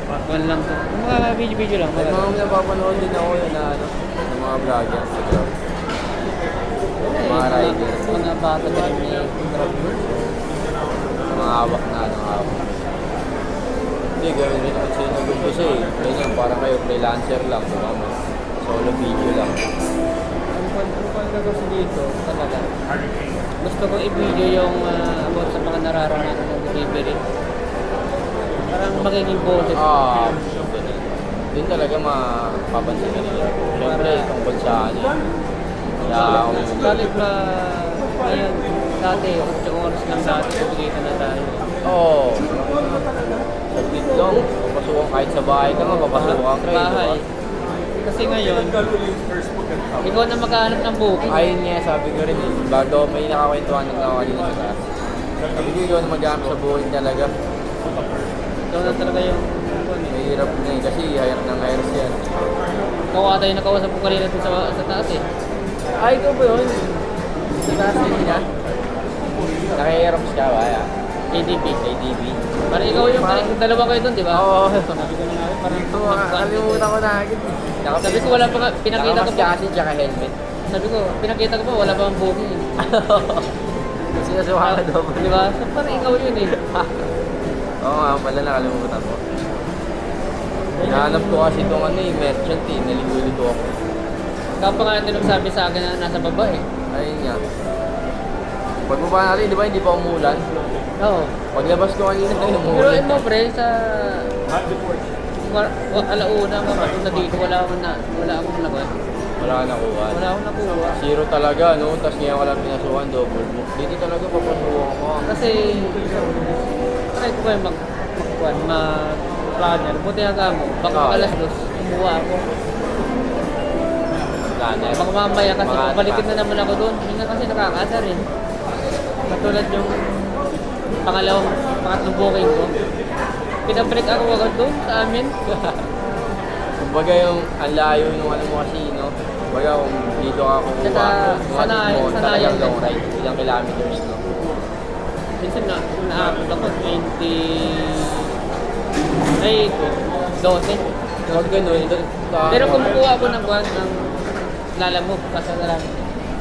One lang to. Mga video-video lang. May mga napapanood din ako yun na ano, ng mga vlogger sa Grab. Mga rider. Mga bata din may Grab. Mga hawak na, hawak. Hindi, gawin rin naman sila nag-umpisa eh. Ganyan, parang kayo freelancer lang, diba? Solo video lang. Ang gagawin dito, talaga. Gusto ko i-video yung about sa mga nararamdaman ng delivery. Parang magiging boses. Doon talaga mapapansin ka nila. Siyempre, tungkol sa ano. Salit ba, ayan, dati, 8 oras lang dati, kumikita na tayo. Oo. Saglit lang. Papasukan kahit sa bahay ka nga, papasukan ka. Bahay. Kasi ngayon, ikaw na maghahanap ng booking. Ayun nga, sabi ko rin eh. Bago may nakakwentuhan lang ako kanina sa taas. Sabi ko, ikaw na maghahanap sa booking talaga. Ikaw na talaga yung Mahirap na eh, kasi hire ng hires yan. ikaw ata yung nakausap ko kanina dun sa taas eh. Ay, ikaw ba yun? Sa taas din niya? Naka-aerox ka ba? ADB. ADB. Parang ikaw yung dalawa kayo dun, di ba? Oo. Sabi ko na nga, parang Ito, kalimutan ko na agad eh. sabi ko wala pa nga, pinakita ko pa. Nakamas kasi tsaka helmet. Sabi ko, pinakita ko pa, wala pa ang booking eh. Kasi nasuha ka daw. Di ba? So, parang ikaw yun eh. Oo nga, pala nakalimutan ko. Hinahanap ko kasi itong ano eh, merchant eh, naligulit ako. Kapag nga natin sabi sa akin na nasa baba eh. Ayun nga. Pagbaba natin, di ba hindi pa umulan? Oo. Paglabas ko kanina, Pero umulan. mo pre, sa alauna mga na dito, wala akong nagawa. Wala ka nakuha. Wala akong nakuha. Zero talaga, no? Tapos ngayon ko lang pinasukan, double book. Dito talaga papasukan ko. Kasi, try ko kayo mag-planner. Buti hanga mo, baka alas 2, kumuha ako. Planner. Baka mamaya kasi Mga balikin na naman ako doon. Hindi na kasi nakakasar eh. Katulad yung pangatlong booking ko. Pinabalik ako agad doon sa amin. Kumbaga yung ang layo nung ano mo kasi, no? Kumbaga kung dito ka kumuha, Tsaka, mo, sanayan talagang din. long ride. Ilang kilometers, no? Minsan naabot ako 20... Ay, 12. Huwag ganun. Pero kumukuha ako ng buwan ng lalamove kasi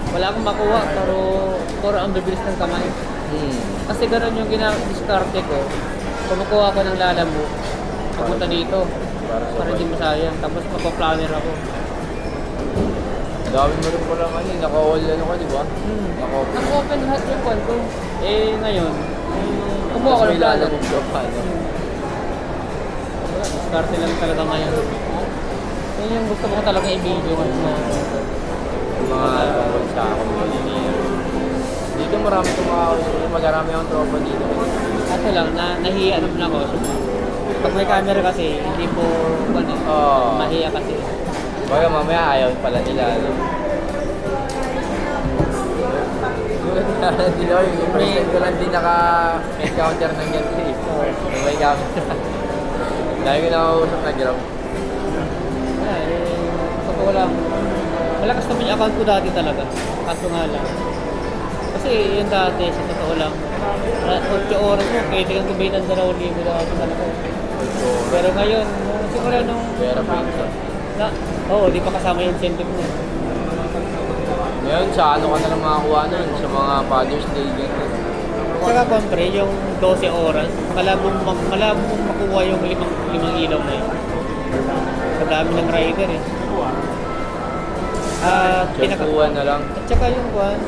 wala akong makuha pero ang bibilis ng kamay. Kasi gano'n yung diskarte ko. Kumukuha ako ng lalamove, pupunta dito para hindi masayang. Tapos magpa-planner ako. Dami mo rin pala ano, naka-all ano ka, di ba? Naka-open. Naka-open hat yung kwan ko. Eh ngayon, kumuha ko ng planner. Diskarte lang talaga ngayon. Yun yung gusto ko talaga i-video na Yung mga sa community. Dito marami kumakausap. Magarami akong tropa dito. kaso lang, nahiya naman ako. Pag may camera kasi, hindi po mahiya kasi. Baga mamaya ayaw pala nila. Ano? Hindi daw, yung present ko lang din naka-encounter ng ganito eh. Yung may camera. Dahil ko nakakausap na Grab. Totoo lang. Malakas naman yung account ko dati talaga. Kaso nga lang. Kasi yung dati, sa totoo lang, 8 oras mo, pwede kang kumita ng 2,000 dati talaga. Pero ngayon, siguro nung... Pera pinsa. di pa kasama yung incentive mo. Ngayon, sa ano ka na lang makakuha nun? Sa mga Father's Day, gano'n. Saka kompre, yung 12 oras, malabong makuha yung limang ilaw na yun. Sa dami ng rider eh. Tiyempuan na lang. At saka yung kwan,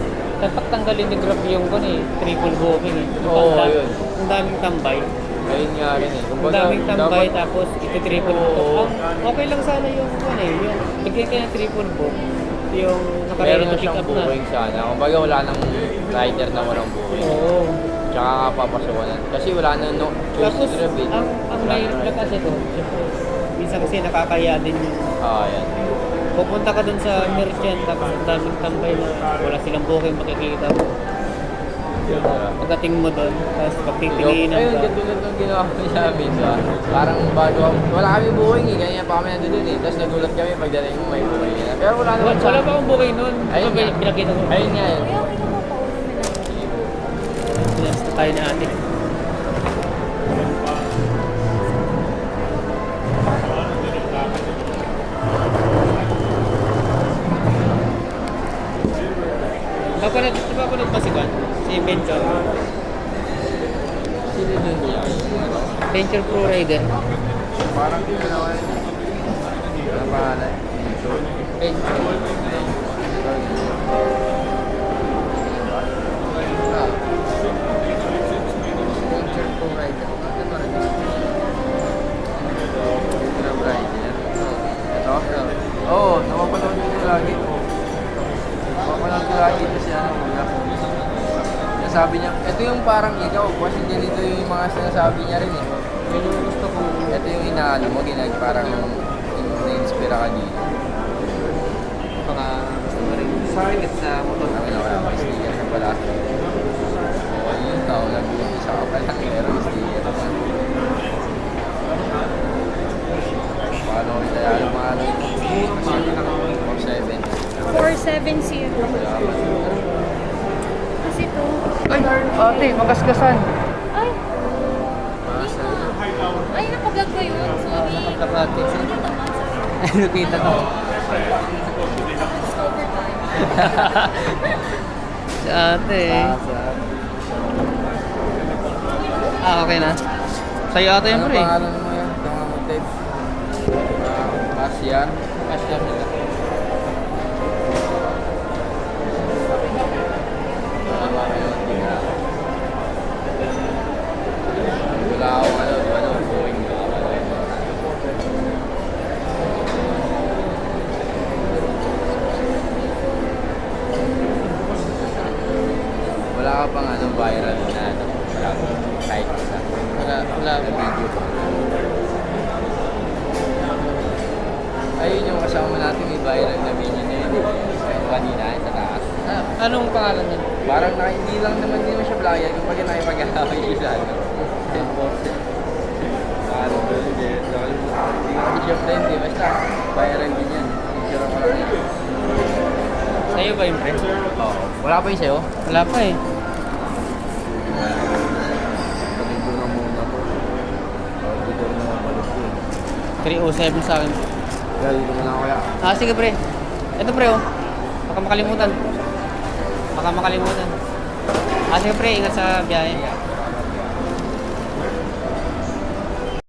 tanggalin ni Grab yung kwan eh, triple booking eh. Oo, yun. Ang daming tambay. Ayun nga rin eh. Ang daming tambay tapos iti-triple book. Okay lang sana yung kwan eh, yung bigyan ka ng triple book. Yung meron nakaready na to pick siyang up na. booking sana. Kumbaga wala nang rider na walang booking. Oo. Tsaka nga papasukanan. Kasi wala na choice Tapos, si Grab eh. ang mahirap na kasi to, minsan kasi nakakaya din yung Yan. pupunta ka dun sa merchant tapos ang daming tambay na wala silang booking makikita mo. Pagdating mo dun, tapos pagtitinginan Ayun, ka. katulad ng ginawa ko sa amin, ba? Parang bago, wala kami booking eh, ganyan pa kami nandun eh. Tapos nagulat kami pagdating mo may booking na. Pero wala naman Wala pa akong booking nun. Ayun nga. Pinakita ko. Ayun nga yun. Pinasta tayo na ate. Venture. Sino dun niya? Venture Pro Rider. Parang ano yun. Ano pangalan? Venture. Venture Pro Rider. Ano rin? Grab Rider. Ito? Oo, napapanood ko lagi. Napapanood ko lagi kasi ano, sabi niya, ito yung parang ikaw, kasi ganito yung mga sinasabi niya rin eh. Yun yung gusto ko. Ito yung inaano mo, parang na-inspira ka dito. Baka gusto mo rin sakit sa motor. Ang ina kaya may sticker na pala. Oo, yung tao, nag-umpisa ka pala, pero may sticker naman. Paano ko nila yung mga ano ito? 470. Kasi ito. Ay, ate, magasgasan. Ay! Ay, nakablog ko yun. Sorry. Nakapagkakati. Sorry naman. Sorry. Ay, nakita ko. Discover time. Si ate eh. Okay na. Sa'yo ate yan, Ano pre. pangalan mo yan? Ito nga mo, Ted. Asian. Pastor nila. Wala akong ano, going na ako. Wala ka pang ano, viral na ano. Wala ko kahit isa. Wala. Na video pa. Ayun yung kasama natin may viral na video na yun. Kanina, sa taas. Ah, anong pangalan niya? Parang hindi lang naman din siya vlogger. Kung pag nakipag-away siya sa ano. 10%. Ano ba yun? Hindi siya friend eh. Basta viral din yan. Picture ako lang yan. Sa'yo ba yung pre? Oo. Wala pa yung sa'yo? Wala pa eh. Pag-video na muna po. Pag-video na muna po. 307 sa akin. Kaya dito mo na ako kaya. Ah, sige pre. Ito pre oh. Baka makalimutan. Baka makalimutan. Ah, sige pre, ingat sa biyahe.